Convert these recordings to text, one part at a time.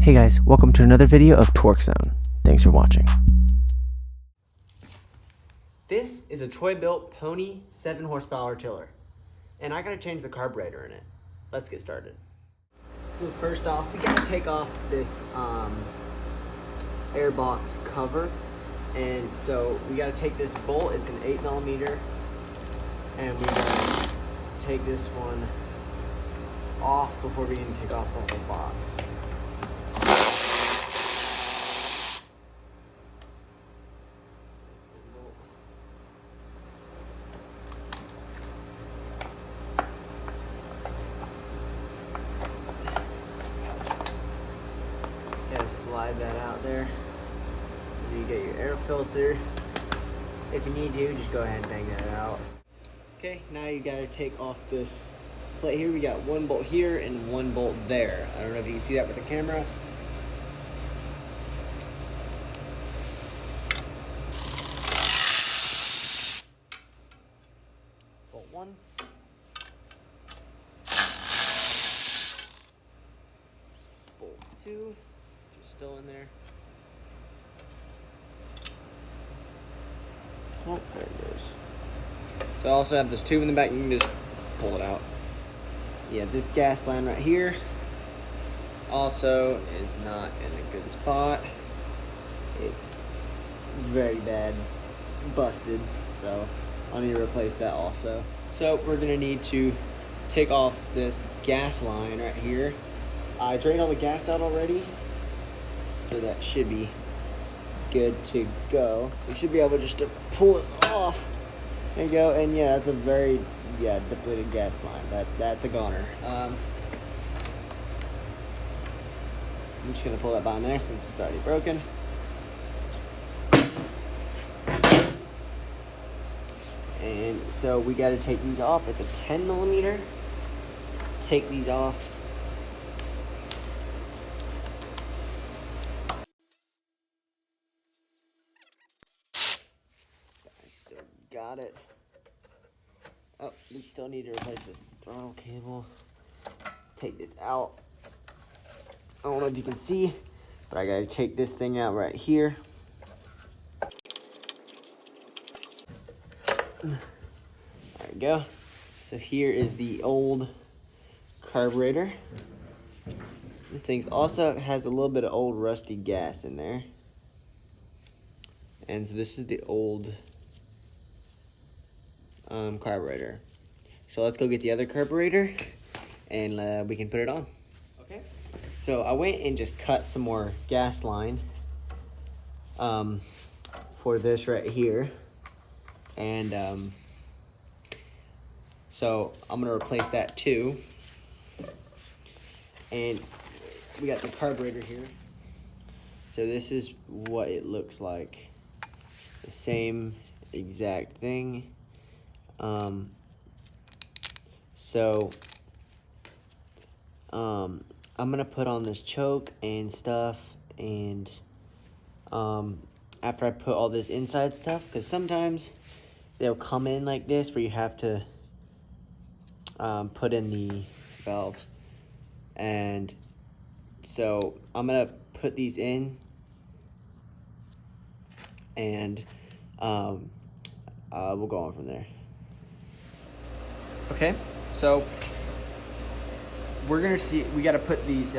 Hey guys, welcome to another video of Torque Zone. Thanks for watching. This is a Troy-built Pony 7 horsepower tiller, and I gotta change the carburetor in it. Let's get started. So first off, we gotta take off this airbox cover, and so we gotta take this bolt. It's an 8mm, and we gotta take this one off before we can take off the whole box. Slide that out there. You get your air filter. If you need to, just go ahead and bang that out. Okay, now you gotta take off this plate here. We got one bolt here and one bolt there. I don't know if you can see that with the camera. Bolt one. Bolt two. Still in there. Oh, there it goes. So I also have this tube in the back. You can just pull it out. Yeah, this gas line right here also is not in a good spot. It's very bad, busted. So I'll need to replace that also. So we're gonna need to take off this gas line right here. I drained all the gas out already, so that should be good to go. So you should be able just to pull it off. There you go. And yeah, that's a very depleted gas line. That's a goner. I'm just gonna pull that behind there since it's already broken. And so we got to take these off. It's a 10mm. Take these off. Got it. Oh, we still need to replace this throttle cable. Take this out. I don't know if you can see, but I gotta take this thing out right here. There we go. So here is the old carburetor. This thing also has a little bit of old rusty gas in there. And so this is the old carburetor. So let's go get the other carburetor and we can put it on. Okay. So I went and just cut some more gas line for this right here, and so I'm gonna replace that too. And we got the carburetor here. So this is what it looks like. The same exact thing. I'm gonna put on this choke and stuff, and after I put all this inside stuff, because sometimes they'll come in like this where you have to put in the valves, and so I'm gonna put these in, and we'll go on from there. Okay, so we're gonna see. We gotta put these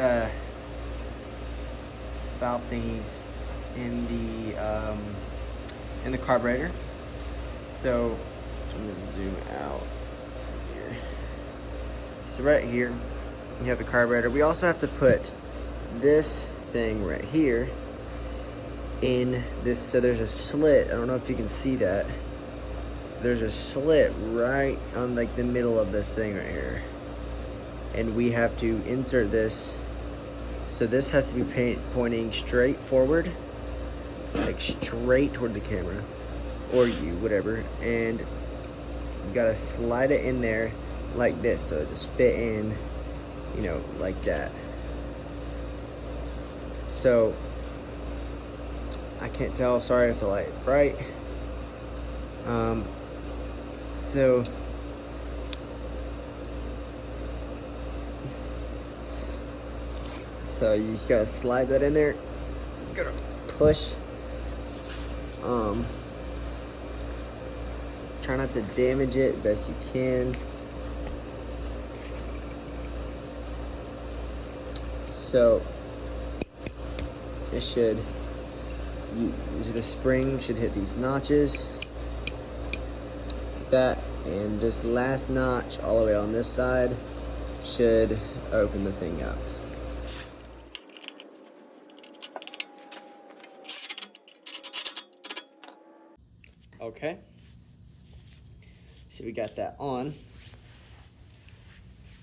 valve thingies in the carburetor. So I'm gonna zoom out here. So right here, you have the carburetor. We also have to put this thing right here in this. So there's a slit. I don't know if you can see that. There's a slit right on like the middle of this thing right here, and we have to insert this. So this has to be pointing straight forward, like straight toward the camera, or you, whatever, and you gotta slide it in there like this, so it just fit in, you know, like that. So I can't tell, sorry if the light is bright. So So you just gotta slide that in there. Gotta push. Try not to damage it best you can. So it should, the spring should hit these notches. That, and this last notch all the way on this side should open the thing up. Okay, so we got that on,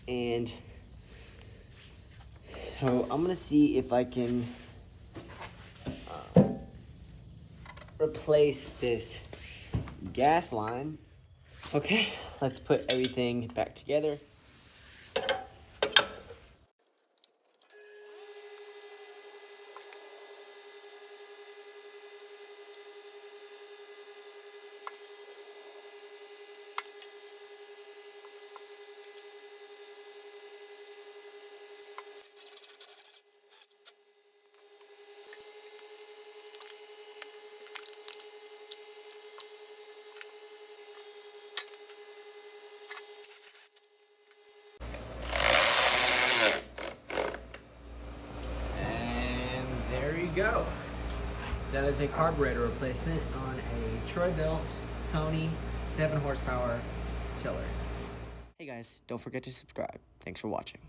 and so I'm gonna see if I can replace this gas line. Okay, let's put everything back together. Go. That is a carburetor replacement on a Troy-built Pony 7 horsepower tiller. Hey guys, don't forget to subscribe. Thanks for watching.